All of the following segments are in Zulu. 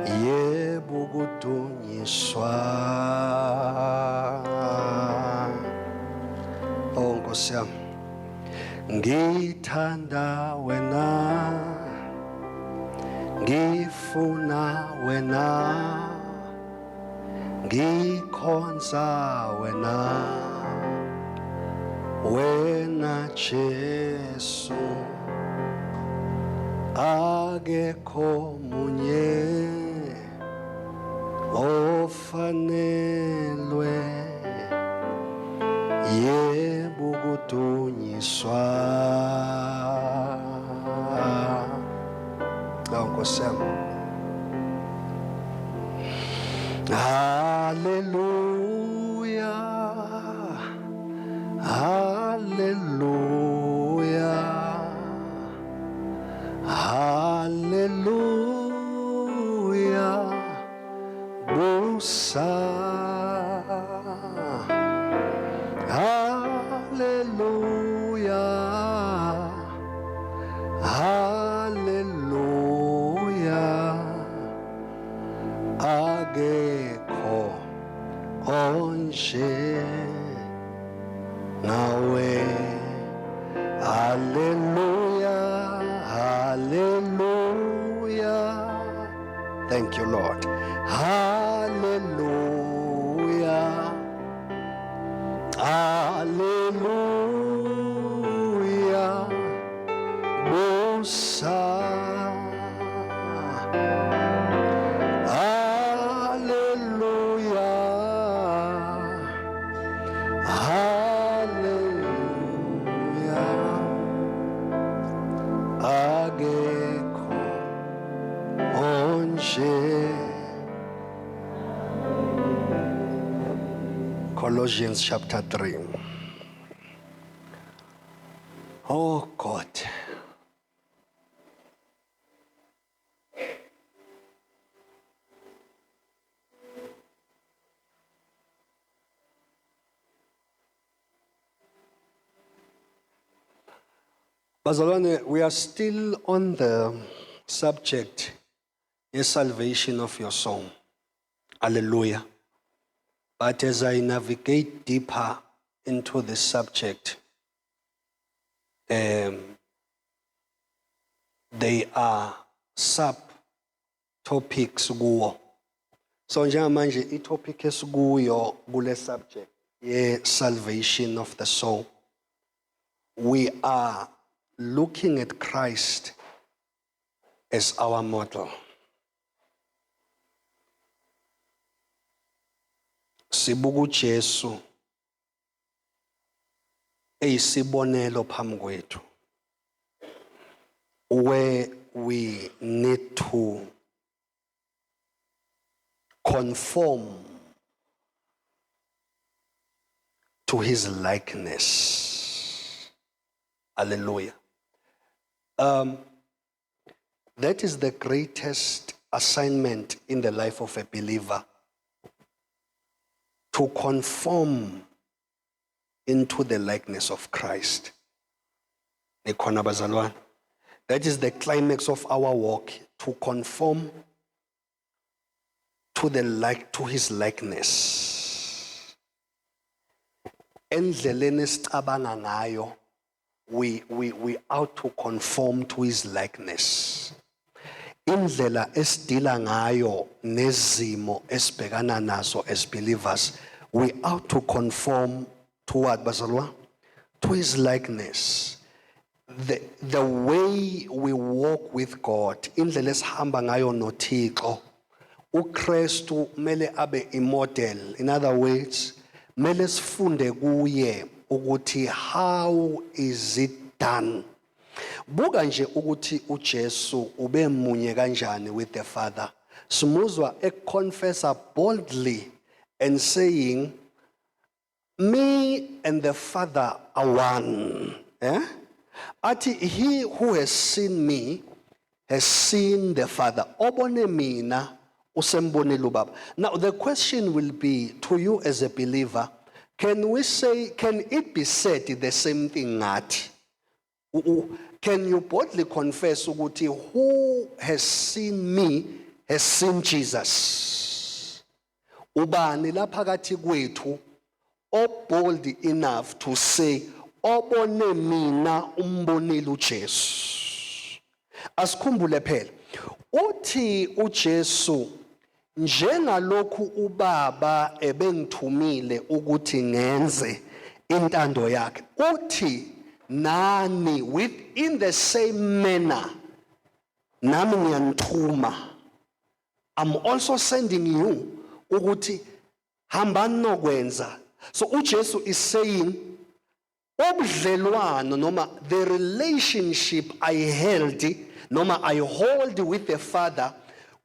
yebo kudunyiswa. Oh Nkosi yami, ngithanda wena, ngifuna wena, ngikhonza wena, wena Jesu, akekho munye ofanelwe, yebo kudunyiswa. Nkosi yami, hallelujah, hallelujah, hallelujah, busa, hallelujah, hallelujah, akekho onje nawe. Hallelujah, hallelujah. Thank you, Lord. Hallelujah, hallelujah, Musa. Hallelujah, hallelujah, akekho onje. Colossians chapter 3. Oh God. Bazalwane, we are still on the subject, the salvation of your soul. Hallelujah. But as I navigate deeper into this subject, they are sub-topics kuwo. So njengamanje i-topic esikuyo kule subject, salvation of the soul. We are looking at Christ as our model. Sibuku Jesu eyisibonelo phambi kwethu, where we need to conform to his likeness. Hallelujah. That is the greatest assignment in the life of a believer, to conform into the likeness of Christ. That is the climax of our walk, to conform to his likeness. Endleleni esicabanga ngayo, we ought to conform to his likeness. Indlela esidila ngayo nezimo esibhekana nazo as believers, we ought to conform to what, Bazalwa? To his likeness. The way we walk with God, indlela esihamba ngayo noThixo, uKristu mele abe imodel. In other words, mele sifunde kuye ukuthi how is it done. Buka nje ukuthi uJesu ube munye kanjani with the Father. Simuzwa econfessa boldly and saying, me and the Father are one. Ati, he who has seen me has seen the Father. Obone mina usembonile ubaba. Now the question will be to you as a believer, can it be said the same thing ngathi? Can you boldly confess ukuthi who has seen me has seen Jesus. Ubani laphakathi kwethu bold enough to say obone mina umbonile uJesu. Asikhumbule phela uthi uJesu njengalokhu ubaba ebengithumile ukuthi ngenze intando yakhe, uthi nani within the same manner nami ngiyanithuma. I'm also sending you ukuthi hambani nokwenza. So uJesu is saying ubudlelwano noma the relationship I held noma I hold with the Father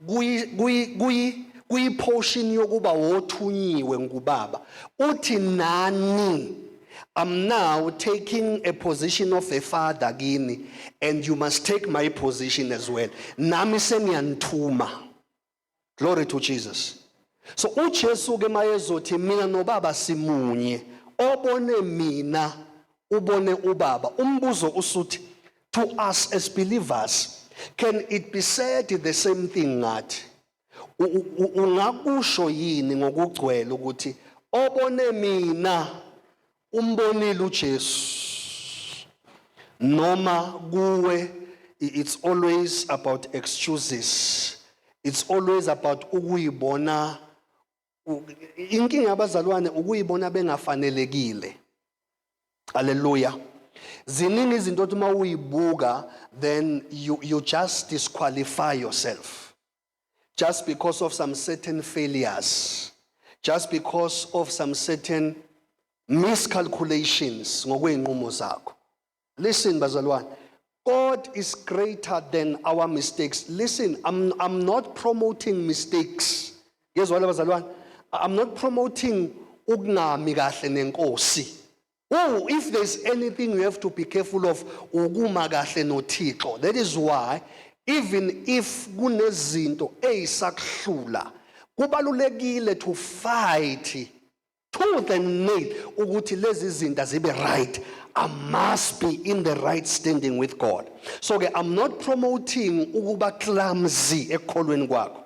kuyi portion yokuba wothunyiwe ngubaba. Uthi nani I'm now taking a position of a father kini and you must take my position as well. Nami sengiyanithuma. Glory to Jesus. So uJesu ke mayezothi mina nobaba simunye obone mina ubone ubaba. Umbuzo usuthi to us as believers, can it be said the same thing ngathi? Ungakusho yini ngokugcwele ukuthi obone mina umbonile uJesu? Noma kuwe it's always about excuses. It's always about ukuyibona. Inkinga yabazalwane ukuyibona bengafanelekile. Hallelujah. Ziningi izinto othi mawuyibuka then you just disqualify yourself. Just because of some certain failures. Just because of some certain miscalculations ngokweinqumo zakho. Listen bazalwane, God is greater than our mistakes. Listen, I'm not promoting mistakes. Yezwala bazalwane, I'm not promoting ukungami kahle nenkosi. Oh, if there's anything you have to be careful of, ukuma kahle noThixo. That is why even if kunezinto eyisakuhlula, kubalulekile to fight tooth and nail ukuthi lezi zinto zibe right. I must be in the right standing with God. So I'm not promoting ukuba clumsy ekholweni kwakho.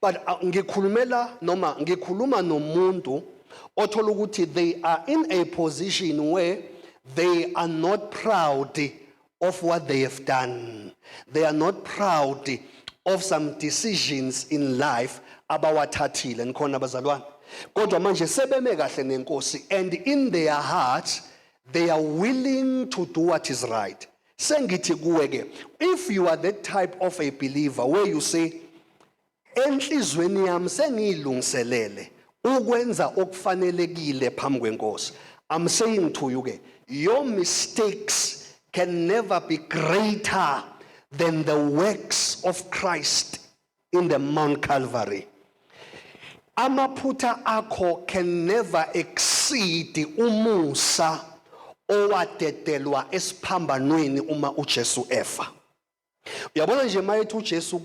But ngikhulumela noma ngikhuluma nomuntu othola ukuthi they are in a position where they are not proud of what they have done. They are not proud of some decisions in life abawathathile nkhona bazalwane. Kodwa manje sebeme kahle nenkosi and in their hearts they are willing to do what is right. Sengithi kuweke, if you are that type of a believer where you say enhlizweni yami sengiyilungiselele ukwenza okufanelekile phambi kwenkosi, I'm saying to you ke, your mistakes can never be greater than the works of Christ in the Mount Calvary. Amaphutha akho can never exceed umusa owadedelwa esiphambanweni uma uJesu efa. Uyabona nje mayethi uJesu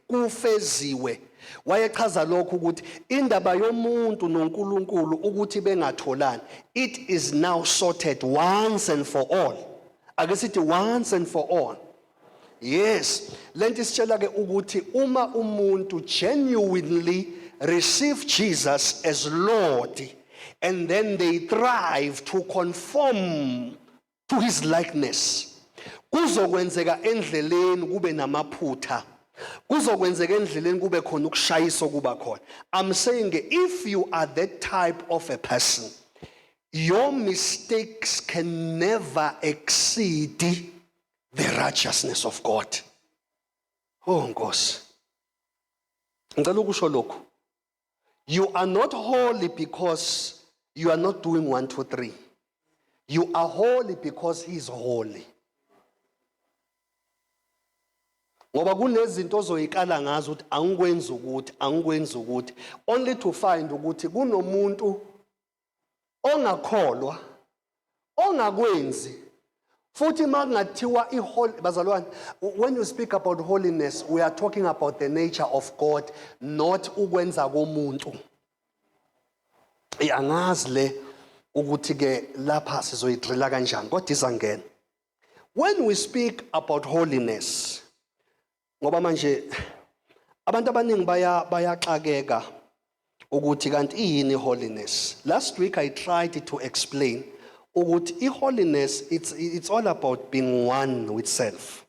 kufeziwe wayechaza lokho ukuthi indaba yomuntu noNkulunkulu ukuthi bengatholani, it is now sorted once and for all. Ake sithi once and for all. Yes, lento sitshela ke ukuthi uma umuntu genuinely receive Jesus as Lord and then they thrive to conform to his likeness, kuzokwenzeka endleleni kube namaphutha, kuzokwenzeka endleleni kube khona ukushayisa kuba khona. I'm saying if you are that type of a person, your mistakes can never exceed the righteousness of God. Oh Nkosi, ngicela ukusho lokho. You are not holy because you are not doing 1, 2, 3. You are holy because he is holy. Ngoba kunezinto ozoyikala ngazo ukuthi angikwenza ukuthi only to find ukuthi kunomuntu ongakholwa ongakwenzi futhi makungathiwa iholi bazalwane. When you speak about holiness, we are talking about the nature of God, not ukwenza komuntu. Angazi le ukuthi ke lapha sizoyidrilla kanjani kodwa izangena. When we speak about holiness, ngoba manje Abantu abaningi bayaxakeka ukuthi kanti iyini holiness. Last week I tried to explain ukuthi holiness it's all about being one with self.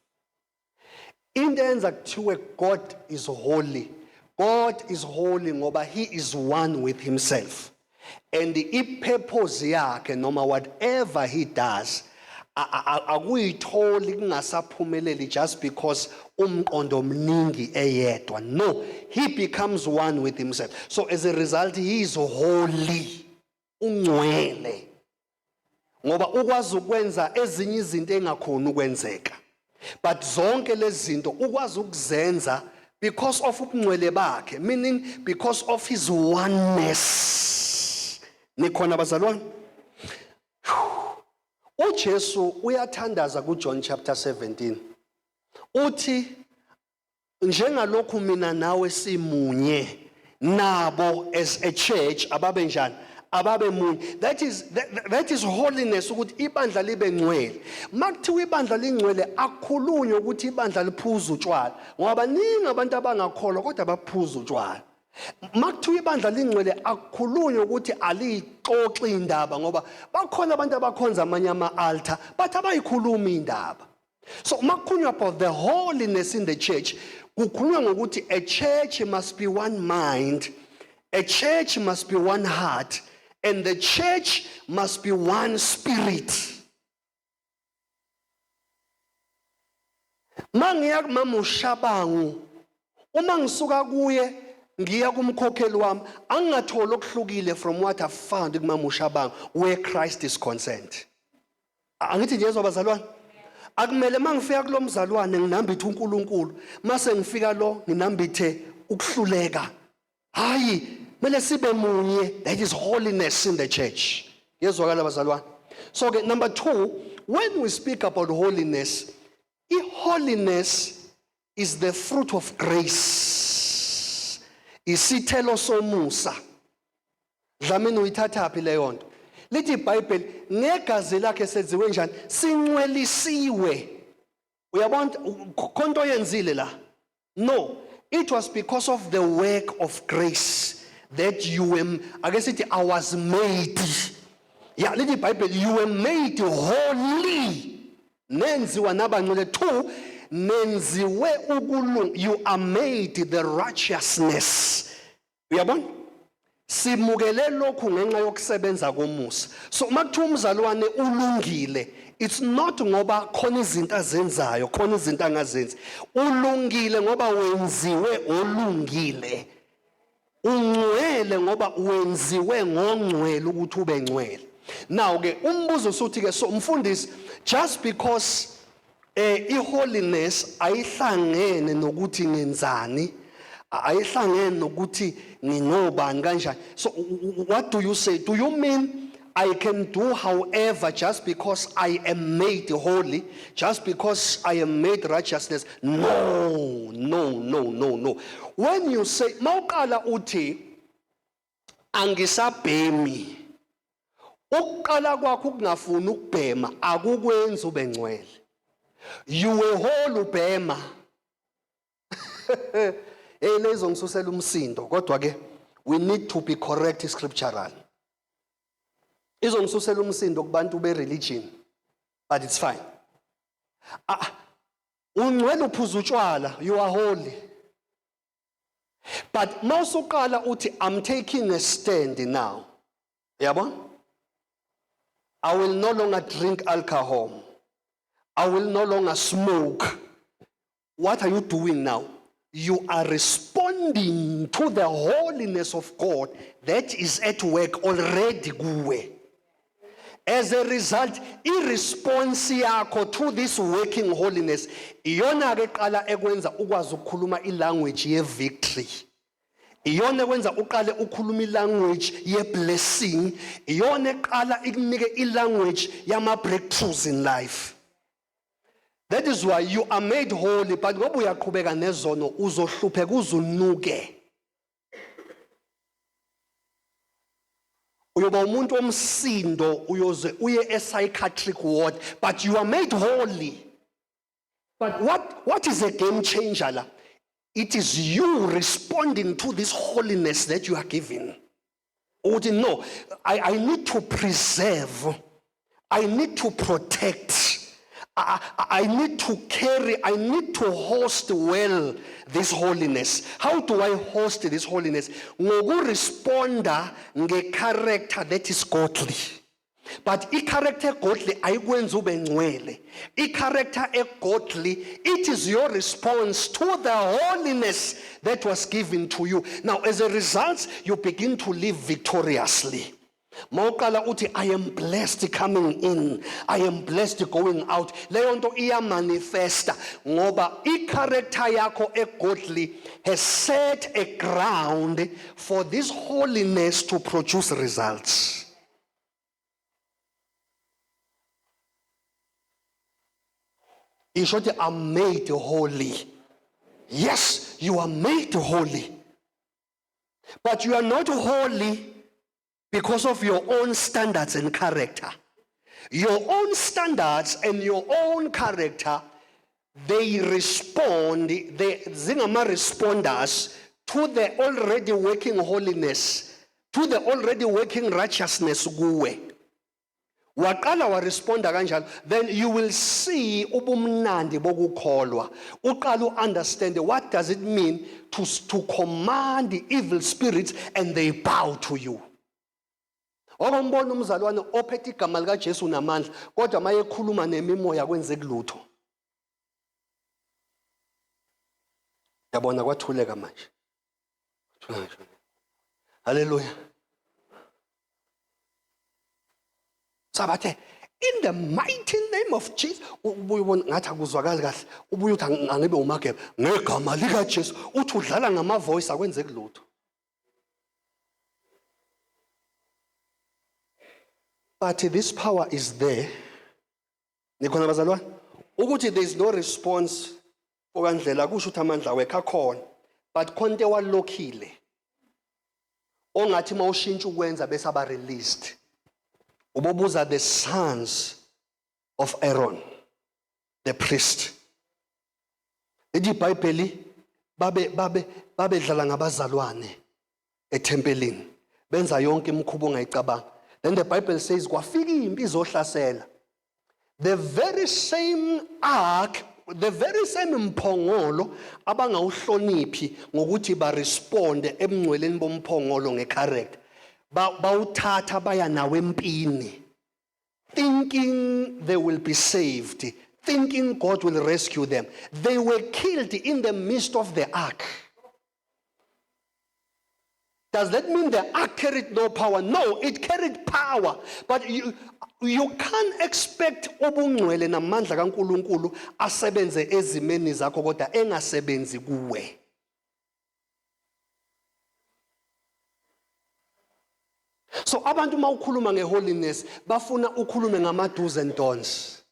Into eyenza kuthiwe God is holy. God is holy ngoba he is one with himself. And ipurpose yakhe noma whatever he does akuyitholi kungasaphumeleli just because umqondo omningi eyedwa. No, he becomes one with himself. So as a result he is holy, ungcwele. Ngoba ukwazi ukwenza ezinye izinto engakhona ukwenzeka. But zonke lezi zinto ukwazi ukuzenza because of ubungcwele bakhe, meaning because of his oneness. Nikhona bazalwane? uJesu uyathandaza kuJohn chapter 17. Uthi njengalokhu mina nawe simunye nabo as a church ababe njani? Ababe munye. That is holiness, ukuthi ibandla libe ngcwele. Makuthiwa ibandla lingcwele akukhulunywe ukuthi ibandla liphuza utshwala, ngoba baningi abantu abangakholwa kodwa baphuza utshwala. Makuthiwa ibandla lingcwele akukhulunywe ukuthi alixoxi indaba, ngoba bakhona abantu abakhonza amanye ama-altar bathi abayikhuluma indaba. So makukhulunywa about the holiness in the church, kukhulunywa ngokuthi a church must be one mind, a church must be one heart, and the church must be one spirit. Mangiya kumama uShabangu, uma ngisuka kuye ngiya kumkhokheli wami, angingathola okuhlukile from what I found kumama uShabangu where Christ is concerned. Angithi nje bazalwane, akumele mangifika kulo mzalwane nginambithe uNkulunkulu, mase ngifika lo nginambithe ukuhluleka. Hayi, mele sibe munye. That is holiness in the church. Yezwakala bazalwane. So number 2, when we speak about holiness, holiness is the fruit of grace. Isithelo somusa. Dlamini uyithatha phi leyo nto? Lithi iBhayibheli negazi lakhe senziwe njani? Sincwelisiwe. Uyabona konto yenzile la? No, it was because of the work of grace that you were, I guess I was made. Yeah, lithi iBhayibheli you were made holy. Nenziwa nabangcwele 2, nenziwe ukulunga. You are made the righteousness. Uyabona? Simukele lokhu ngenxa yokusebenza komusa. So makuthiwa umzalwane ulungile, it's not ngoba khona izinto azenzayo, khona izinto angazenzi. Ulungile ngoba wenziwe olungile. Ungcwele ngoba wenziwe ngongcwele ukuthi ube ngcwele. Now ke umbuzo usuthi ke, so mfundisi, just because holiness ayihlangene nokuthi ngenzani, ayihlangene nokuthi nginobani kanjani. So what do you say? Do you mean I can do however just because I am made holy, just because I am made righteousness? No. When you say mawuqala uthi angisabhemi, ukuqala kwakho ukungafuni ukubhema akukwenza ube ngcwele. You were whole ubhema. Lezo ngisusela umsindo, kodwa ke we need to be correct scriptural. Izongisusela umsindo kubantu be-religion, but it's fine. Ungcwele uphuza utshwala, you are holy. But mawusuqala uthi I'm taking a stand now. Yabona? I will no longer drink alcohol. I will no longer smoke. What are you doing now? You are responding to the holiness of God that is at work already kuwe. As a result, irresponse yakho to this working holiness iyona ke qala ekwenza ukwazi ukukhuluma ilanguage ye-victory. Iyona ekwenza uqale ukhuluma ilanguage ye-blessing. Iyona eqala ikunike ilanguage yama-breakthroughs in life. That is why you are made holy, but ngoba uyaqhubeka nezono uzohlupheka uzunuke. Uyoba umuntu omsindo uyoze uye e-psychiatric ward, but you are made holy. But what is a game changer la? It is you responding to this holiness that you are given. Or no, I need to preserve, I need to protect, I need to carry, I need to host well this holiness. How do I host this holiness? Ngoku responda nge character that is godly. But i-character godly ayikwenza ube ngcwele. I-character godly, it is your response to the holiness that was given to you. Now, as a result, you begin to live victoriously. Mawuqala uthi, I am blessed coming in, I am blessed going out. Leyo nto iyamanifesta ngoba i-character yakho godly has set a ground for this holiness to produce results. You should are made holy. Yes, you are made holy. But you are not holy because of your own standards and character. Your own standards and your own character, they respond, they zingama responders to the already working holiness, to the already working righteousness kuwe. Waqala wa responda kanjalo, then you will see ubumnandi bokukholwa. Uqala understand what does it mean to command the evil spirits and they bow to you. Wakombona umzalwane ophethe igama lika Jesu namandla kodwa maye ekhuluma nemimoya kwenzeke lutho. Yabona kwathuleka manje. Hallelujah. Sabathe, in the mighty name of Jesus, ubuyibona ngathi akuzwakali kahle, ubuye uthi angibe uMageba ngegama lika Jesu, uthi udlala ngama voice akwenzeki lutho. But this power is there. Nikhona bazalwane, ukuthi there is no response okandlela kusho ukuthi amandla wekho akhona, but konke walokhile. Ongathi mawushintsha ukwenza bese aba released. Those are the sons of Aaron, the priest. IBhayibheli babe dlala ngabazalwane eThempelini. Benza yonke imikhubo ongayicabanga. Then the Bible says kwafika impi izohlasela. The very same ark, the very same mphongolo abangawuhloniphi ngokuthi ba respond emngcweleni bomphongolo ngecharacter. Bawuthatha baya nawe empini, thinking they will be saved, thinking God will rescue them. They were killed in the midst of the ark. Does that mean the ark carried no power? No, it carried power. But you can't expect ubungcwele namandla kaNkulunkulu asebenze ezimeni zakho kodwa engasebenzi kuwe. So abantu mawukhuluma ngeholiness bafuna ukhulume ngama do's and don'ts.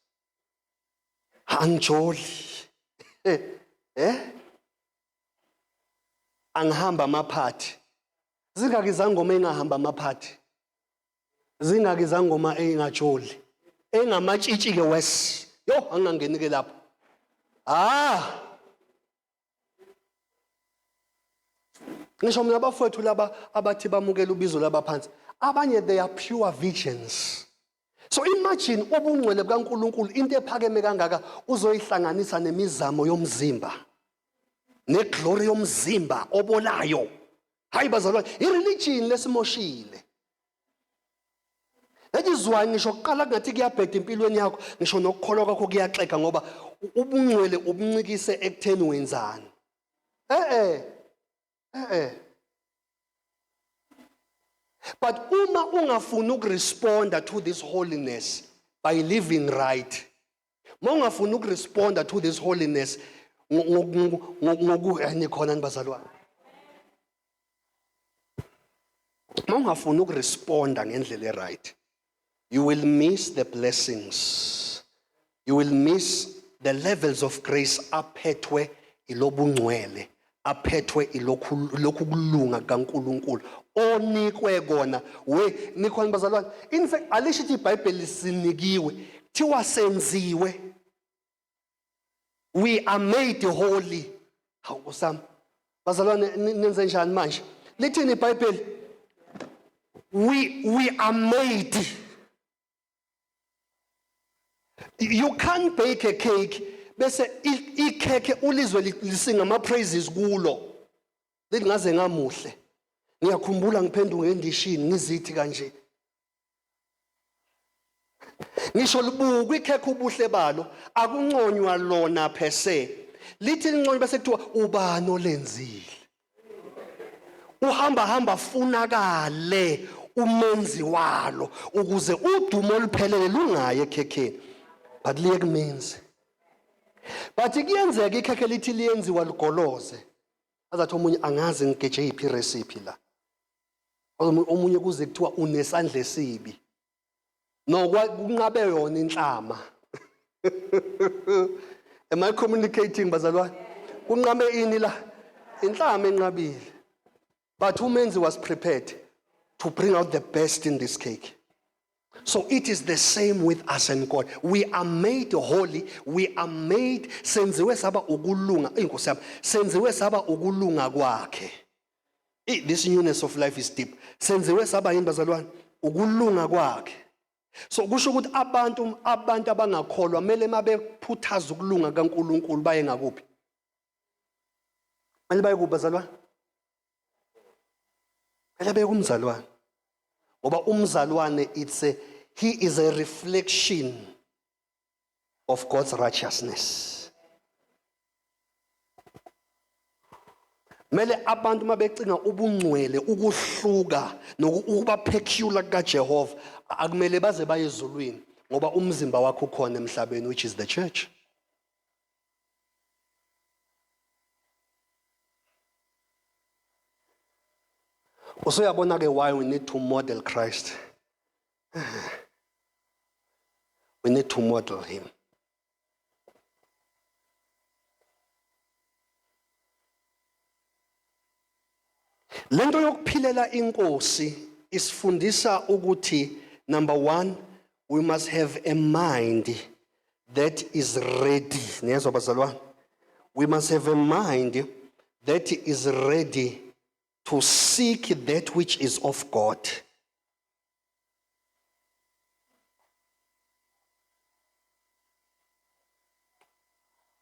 Angijoli. Angihamba amaphathi. Zingaki izangoma engahamba amaphathi. Zingaki izangoma engajoli. Engamatshitshi ke wes. Yo angangeni ke lapho. Ngisho mina abafowethu laba abathi bamukela ubizo labaphansi. Abanye they are pure virgins. So imagine ubungcwele bukaNkulunkulu into ephakeme kangaka uzoyihlanganisa nemizamo yomzimba. Neglory yomzimba obolayo. Hayi bazalwane, ireligion lesimoshile. Ejizwa ngisho kuqala ngathi kuyabheda empilweni yakho, ngisho nokukholwa kwakho kuyaxeka ngoba ubungcwele ubuncikise ekutheni wenzani. But uma ungafuni ukuresponda to this holiness by living right, ungafuni ukuresponda to this holiness nikhona nibazalwane. Ungafuni ukuresponda ngendlela right, you will miss the blessings. You will miss the levels of grace aphethwe ilobungcwele, aphethwe ilokhu kulunga kaNkulunkulu onikwe kona we nikhona bazalwane. In fact alisho ithi iBhayibheli sinikiwe thiwa senziwe, we are made holy. Hawu Sam, bazalwane nenze njani manje? Lithini iBhayibheli? We are made. You can't bake a cake bese ikhekhe ulizwe lisinga ama praises kulo. Lithi ngaze ngamuhle. Ngiyakhumbula ngiphenduka endishini ngizithi kanje. Ngisho libuku ikhekhe ubuhle balo akunconywa lona phese. Lithi linconywa bese kuthiwa ubani olenzile. Uhamba funakale umenzi walo ukuze udumo oluphelele lungaye ekhekheni. But liye kumenzi. But kuyenzeka ikhekhe lithi liyenziwa ligoloze. Azathi omunye angazi ngigeje iphi recipe la. Omunye kuze kuthiwa unesandla esibi. No kunqabe yona inhlama. Am I communicating bazalwane? Kunqabe ini la? Inhlama enqabile. But umenzi was prepared to bring out the best in this cake. So it is the same with us and God. We are made holy. We are made senziwe saba ukulunga. Inkosi yami, senziwe saba ukulunga kwakhe. This newness of life is deep. Senziwe saba yini bazalwane? Ukulunga kwakhe. So kusho ukuthi abantu abangakholwa mele mabephuthaza ukulunga kaNkulunkulu baye ngakuphi? Manje baye kubazalwane? Mele baye kumzalwane. Ngoba umzalwane he is a reflection of God's righteousness. Mele abantu mabecinga ubungcwele ukuhluka nokuba peculiar kaJehova akumele baze baye ezulwini ngoba umzimba wakho ukhona emhlabeni, which is the church. Usuyabona ke why we need to model Christ. We need to model him. Lento yokuphilela inkosi isifundisa ukuthi number 1, we must have a mind that is ready. Nezwa bazalwane. We must have a mind that is ready to seek that which is of God.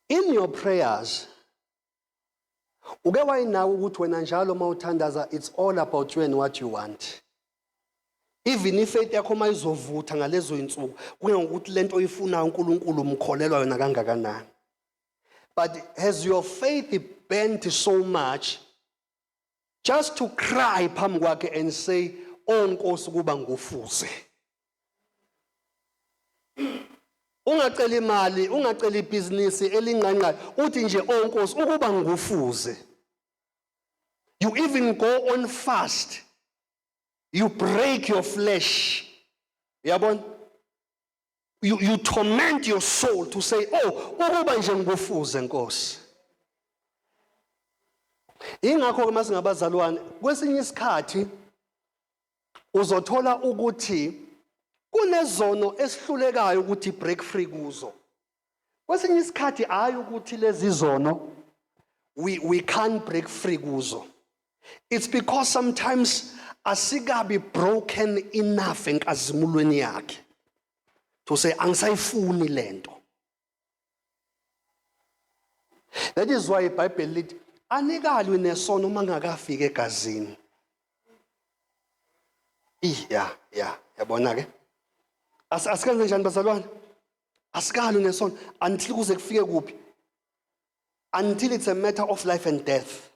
In your prayers, uke wayinawo ukuthi wena njalo mawuthandaza it's all about you and what you want. Even if faith yakho mayizovutha ngalezo insuku kuya ngokuthi lento oyifunayo uNkulunkulu umkholelwa yona kangakanani. But has your faith bent so much just to cry phambi kwakhe and say, "Oh Nkosi kuba ngufuze." Ungacela imali, ungacela ibhizinisi elinqanqayo, uthi nje "Oh Nkosi ukuba ngufuze." You even go on fast. You break your flesh. Yabona? You torment your soul to say, "Oh, ukuba nje ngufuze Nkosi." Ingakho ke masingabazalwane kwesinye isikhathi uzothola ukuthi kunezono esihlulekayo ukuthi break free kuzo. Kwesinye isikhathi hayi ukuthi lezi zono we can't break free kuzo. It's because sometimes asikabi broken enough enkazimulweni yakhe to say angisayifuni lento. That is why iBhayibheli lithi anikalwe nesono mangakafika egazini. Yabona ke? Asikenze njani bazalwane? Asikalwe nesono until kuze kufike kuphi? Until it's a matter of life and death.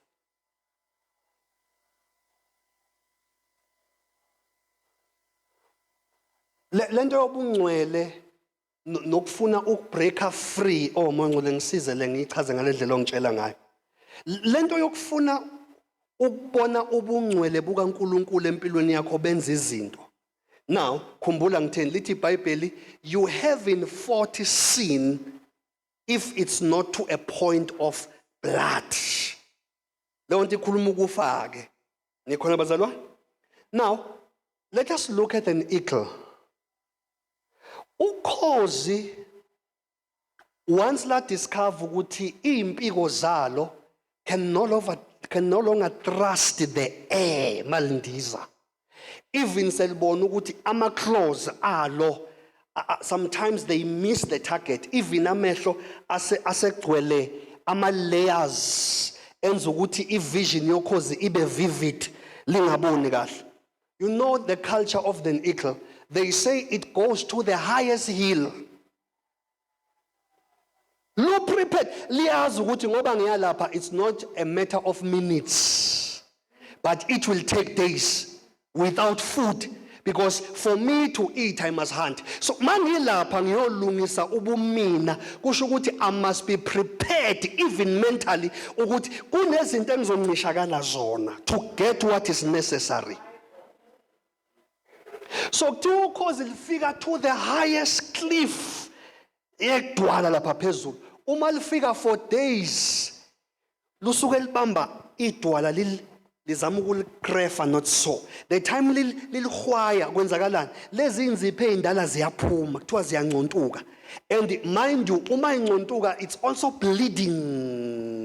Lento yobungcwele nokufuna ukubreaka free Moya ngisize le ngichaze ngalendlela ongitshela ngayo. Lento yokufuna ukubona ubungcwele bukaNkulunkulu empilweni yakho benza izinto. Now khumbula ngitheni lithi iBhayibheli, you haven't fought sin if it's not to a point of blood. Leyo nto ikhuluma ukufake. Nikhona bazalwane? Now let us look at an eagle. Ukhozi once la discover ukuthi impiko zalo can no can no longer trust the air malindiza. Even selbona ukuthi ama-claws alo sometimes they miss the target. Even amehlo asegcwele ama-layers enza ukuthi i-vision yokhozi ibe vivid lingaboni kahle. You know the culture of the eagle. They say it goes to the highest hill. Lo prepared liyazi ukuthi ngoba ngiyalapha, it's not a matter of minutes, but it will take days without food, because for me to eat I must hunt. So mangilapha ngiyolungisa ubumina kusho ukuthi I must be prepared even mentally ukuthi kunezinto engizomnishakala zona to get what is necessary. So kuthiwa ukhozi lifika to the highest cliff yekudwala lapha phezulu. Uma lifika for days lusuke libamba idwala lizama ukulikrefa, not so. The time lilihwaya kwenzakalani, lezi inzipho ezindala ziyaphuma kuthiwa ziyancontuka, and mind you uma incontuka it's also bleeding.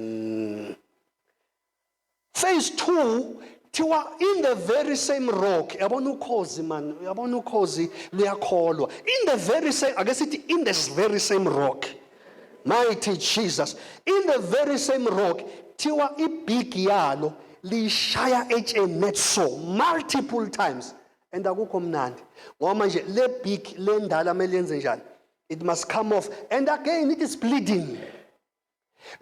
Phase 2 thiwa in the very same rock. Yabona ukhozi man, yabona ukhozi luyakholwa. In the very same, I guess it in this very same rock. Mighty Jesus. In the very same rock, thiwa ibig yalo lishaya net so multiple times, and akukho mnandi. Ngoba manje le big lendala melenze njani, it must come off, and again it is bleeding.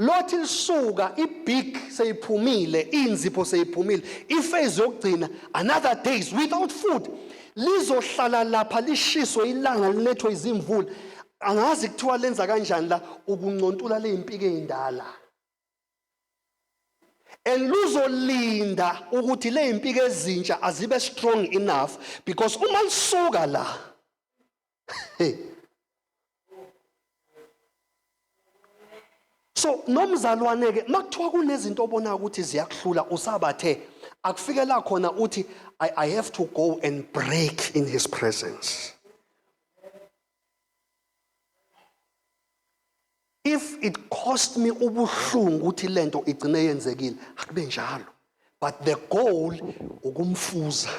Lothi lisuka ibig seyiphumile, inzipho seyiphumile, iphase yokugcina another days without food, lizohlala lapha lishiswe ilanga linethwe izimvula. Angazi kuthiwa lenza kanjani la ukuncontula lezimpiko ezindala, and luzolinda ukuthi lezimpiko ezintsha azibe strong enough, because uma lisuka la so nomzalwane ke makuthiwa kunezinto obona ukuthi ziyakuhlula usabathe akufikela khona uthi I have to go and break in his presence. If it cost me ubuhlungu ukuthi lento igcine yenzekile akube njalo, but the goal ukumfuza.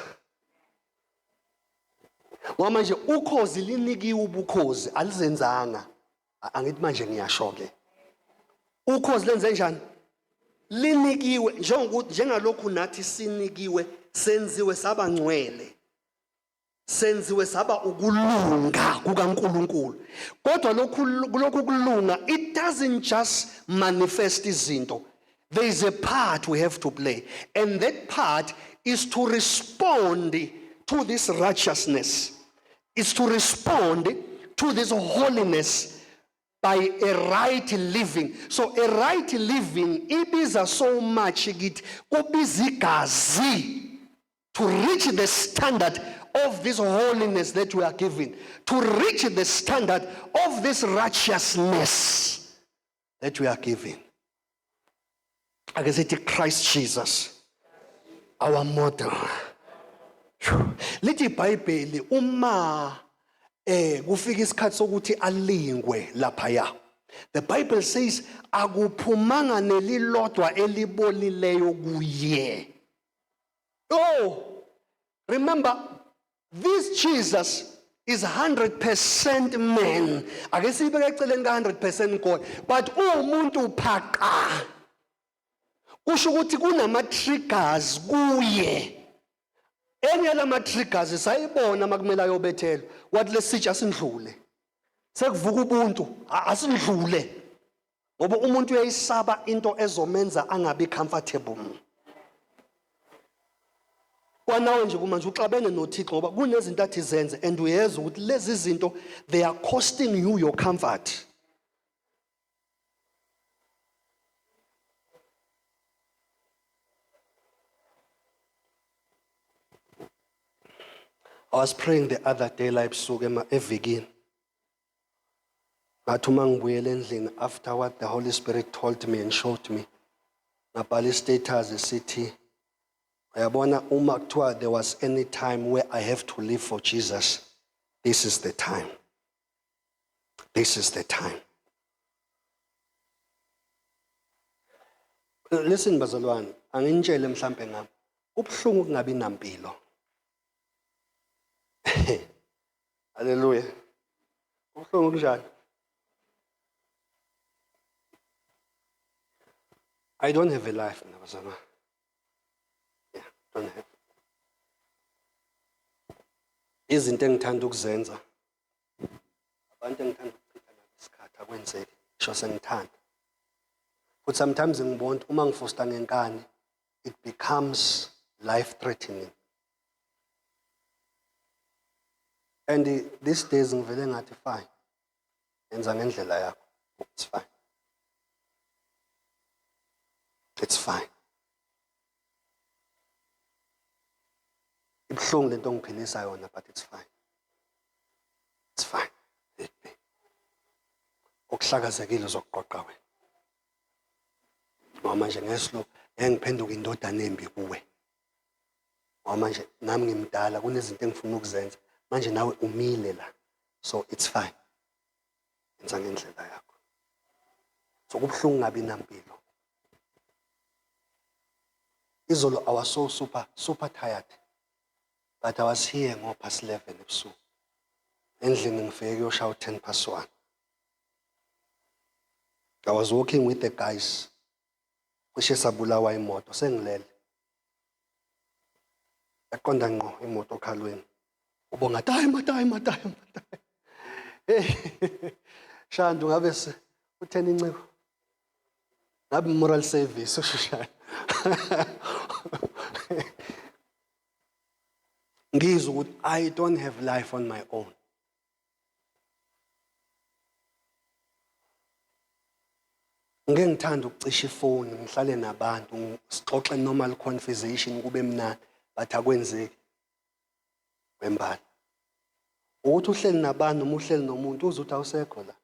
Ngoba manje ukhozi linikiwe ubukhozi alizenzanga, angithi manje ngiyasho ke ukhozi lenze njani, linikiwe njengalokhu nathi sinikiwe, senziwe saba ngcwele, senziwe saba ukulunga kukaNkulunkulu. Kodwa lokhu kulunga, it doesn't just manifest izinto. There is a part we have to play, and that part is to respond to this righteousness, is to respond to this holiness by a right living. So a right living ibiza so much it kubiza igazi to reach the standard of this holiness that we are given, to reach the standard of this righteousness that we are given. I can say to Christ Jesus, our model. Lithi iBhayibheli uma kufika isikhathi sokuthi alingwe laphaya, the Bible says akuphumanga nelilodwa elibolileyo kuye. Oh, remember, this Jesus is 100% man. Ake sibeke eceleni ka 100% God, but umuntu phaqa. Kusho ukuthi kunama triggers kuye. Enye lama triggers sayibona makumela yobethelwa. Wathi lesitsha sindlule. Sekuvuka ubuntu asindlule. Ngoba umuntu uyayisaba into ezomenza angabi comfortable. Kwanawe nje kumanje uxabene noThixo ngoba kunezinto athi zenze, and uyeza ukuthi lezi zinto they are costing you your comfort. I was praying the other day like ebusuku evikini. Ngathi uma ngibuyela endlini after what the Holy Spirit told me and showed me, ngabhala status esithi uyabona uma kuthiwa there was any time where I have to live for Jesus, this is the time. This is the time. Listen bazalwane, anginitshele mhlambe ngami. Kubhlungu kungabi nampilo. Hallelujah. Kubhlungu kunjani? I don't have a life mina bazalwane. Yeah, don't have. Izinto engithanda ukuzenza. Abantu engithanda ukuchitha nabo isikhathi akwenzeki. Sho sengithanda. But sometimes ngibona uma ngifosta ngenkani, it becomes life threatening. And these days ngivele ngathi fine. Yenza ngendlela yakho. It's fine. It's fine. Ibhlungu lento ngiphilisa yona, but it's fine. It's fine. Okuhlakazekile uzokuqoqa wena. Ngoba manje ngeslo engiphenduka indodana embi kuwe. Ngoba manje nami ngimdala kunezinto engifuna ukuzenza. Manje nawe umile la. So it's fine. Yenza ngendlela yakho. So kubhlungu ngabi nampilo. Izolo I was so super tired. But I was here ngo past 11 ebusuku. Endlini ngifike kuyoshawa 1:10. I was walking with the guys. Kushe sabulawa imoto sengilele. Yaqonda ngqo imoto okhalweni. Ubonga time. Hey. Shandu ngabe utheni inciko. Ngabe moral service ushishana. Ngizwe ukuthi I don't have life on my own. Ngeke ngithanda ukucisha ifoni ngihlale nabantu sixoxe normal conversation kube mnandi but akwenzeki. Wembali. Ukuthi uhleli nabantu noma uhleli nomuntu uze uthi awusekho la.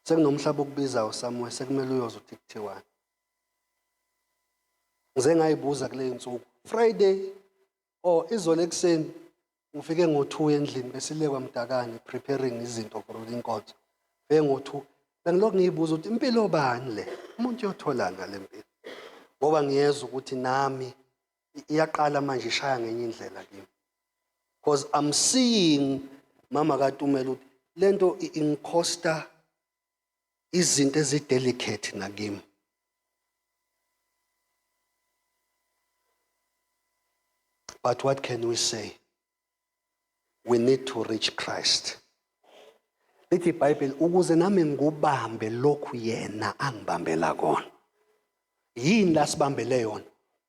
Sekunomhlaba okubizayo somewhere sekumele uyoze uthi kuthiwani. Ngize ngayibuza kule insuku Friday izolo ekseni ngifike ngo2 endlini besile kwaMdakane preparing izinto for inkonzo. Beke ngo2 bengilokhu ngiyibuza ukuthi impilo bani le umuntu uyotholana le mpilo. Ngoba ngiyeza ukuthi nami iyaqala manje ishaya ngenye indlela kimi. Because I'm seeing mama kaTumela ukuthi lento ingikhosta izinto ezidelicate nakimi. But what can we say? We need to reach Christ. Lithi iBhayibheli ukuze nami ngubambe lokhu yena angibambela kona. Yini la sibambele yona?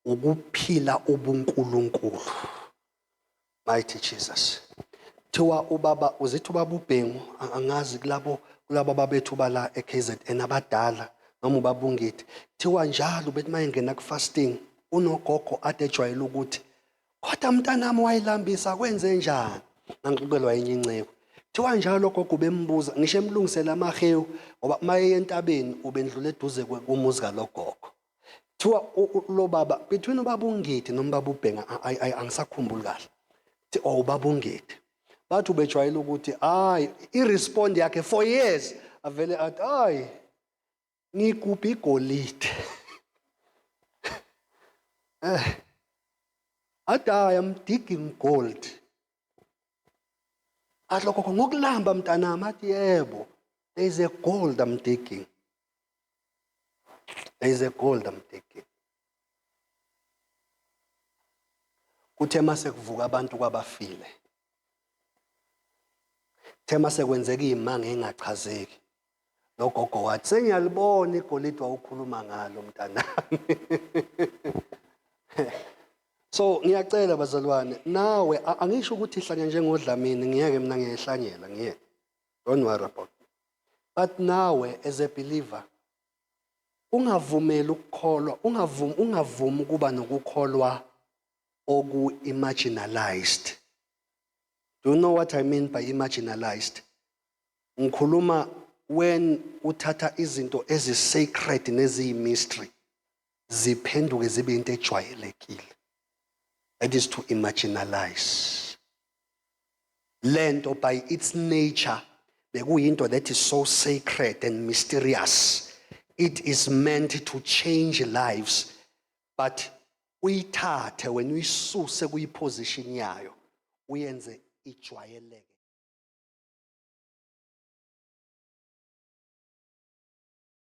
Ukuphila ubuNkulunkulu. Mighty Jesus. Thiwa ubaba uzithi ubaba uBhengu angazi kulabo babethu bala eKZN abadala noma ubaba uNgithi. Thiwa njalo bethi mayengena ku fasting unogogo ade ejwayele ukuthi kodwa mntanami wayilambisa kwenze njani? Ngangixukelwa enye incebo. Thiwa njalo gogo bembuza ngisho emlungisela amahewu ngoba maye entabeni ubendlule eduze kumuzi kalogogo. Thiwa lo baba between ubaba uNgithi noma ubaba uBhenga angisakhumbuli kahle. Thi ubaba uNgithi. Bathi ubejwayele ukuthi irespond yakhe for years avele athi ngikuphi igolide. I'm digging gold. Atloko ngokulamba mntanami athi yebo. There is a gold I'm digging. There is a gold I'm digging. Kuthe mase kuvuka abantu kwabafile. Thema sekwenzeka izimanga engachazeki. Lo gogo wathi sengiyalibona igolide wawukhuluma ngalo mntanami. So ngiyacela bazalwane nawe angisho ukuthi ihlanya njengodlamini ngiyeke mina ngiyehlanyela ngiyeke. Don't worry about it. But nawe as a believer ungavumeli ukukholwa ungavumi ukuba nokukholwa oku-imaginalized. Do you know what I mean by imaginalized? Ngikhuluma when uthatha izinto ezi-sacred neziyi-mystery ziphenduke zibe into ejwayelekile. That is to imaginalize. Lento by its nature bekuyinto that is so sacred and mysterious. it is meant to change lives, but uyithathe wena uyisuse kuyiposition yayo uyenze ijwayeleke.